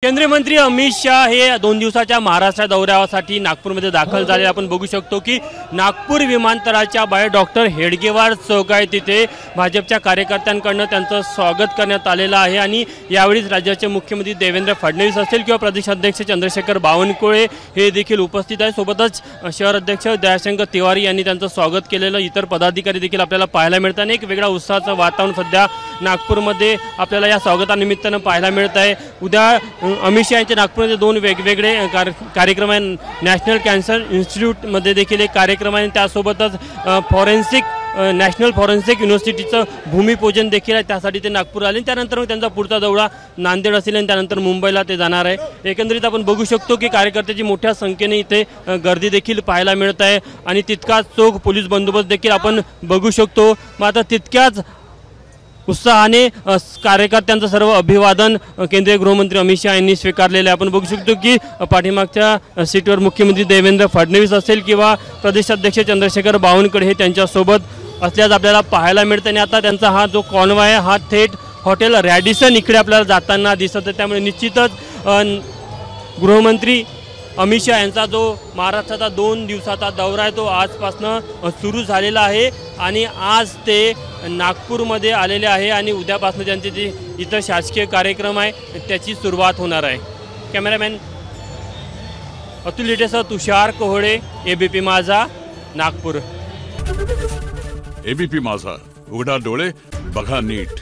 केंद्रीय मंत्री अमित शाह हे 2 दिवसाच्या महाराष्ट्र दौऱ्यासाठी नागपूरमध्ये दाखल झाले। आपण बघू शकतो की नागपूर विमानतळाच्या बाहेर डॉक्टर हेडगेवार चौक आहे, तिथे भाजपच्या कार्यकर्त्यांकडून त्यांचं स्वागत करण्यात आलेलं आहे। आणि यावेळी राज्याचे मुख्यमंत्री देवेंद्र फडणवीस असतील किंवा प्रदेशाध्यक्ष चंद्रशेखर बावनकुळे हे देखील उपस्थित आहे। सोबतच शहर अध्यक्ष दयाशंकर तिवारी यांनी त्यांचं स्वागत केलेलं, इतर पदाधिकारी देखील आपल्याला पाहायला मिळतात। एक वेगळा उत्साहाचं वातावरण सध्या नागपूरमध्ये आपल्याला या स्वागतानिमित्तानं पाहायला मिळत आहे। उद्या अमित शाह यांचे नागपूरमध्ये 2 वेगवेगळे कार्यक्रम आहेत। नॅशनल कॅन्सर इन्स्टिट्यूटमध्ये देखील एक कार्यक्रम आहे, त्यासोबतच नॅशनल फॉरेन्सिक युनिव्हर्सिटीचं भूमिपूजन देखील आहे, त्यासाठी ते नागपूर आले। त्यानंतर त्यांचा पुढचा दौरा नांदेड असेल आणि त्यानंतर मुंबईला ते जाणार आहे। एकंदरीत आपण बघू शकतो की कार्यकर्त्याची मोठ्या संख्येने इथे गर्दी देखील पाहायला मिळत आहे आणि तितकाच चोख पोलीस बंदोबस्त देखील आपण बघू शकतो। मात्र तितक्याच उत्साहाने कार्यकर्त्यांचं सर्व अभिवादन केंद्रीय गृहमंत्री अमित शाह यांनी स्वीकारलेले आपण बघू शकतो की पाठीमागच्या सीटवर मुख्यमंत्री देवेंद्र फडणवीस असेल किंवा प्रदेशाध्यक्ष चंद्रशेखर बावनकुळे हे त्यांच्यासोबत असल्यास आपल्याला पाहायला मिळतं। आणि आता त्यांचा हा जो कॉन्वॉय आहे हा थेट हॉटेल रॅडिसन इकडे आपल्याला जाताना दिसत आहे। त्यामुळे निश्चितच गृहमंत्री अमित शाह यांचा जो महाराष्ट्राचा 2 दिवसाचा दौरा आहे तो आजपासून सुरू झालेला आहे आणि आज ते नागपूरमध्ये आलेले आहे आणि उद्यापासून त्यांचे जे इतर शासकीय कार्यक्रम आहे त्याची सुरुवात होणार आहे। कॅमेरामॅन अतुल लिटेसह तुषार कोहळे, एबीपी माझा, नागपूर। एबीपी माझा, उघडा डोळे बघा नीट।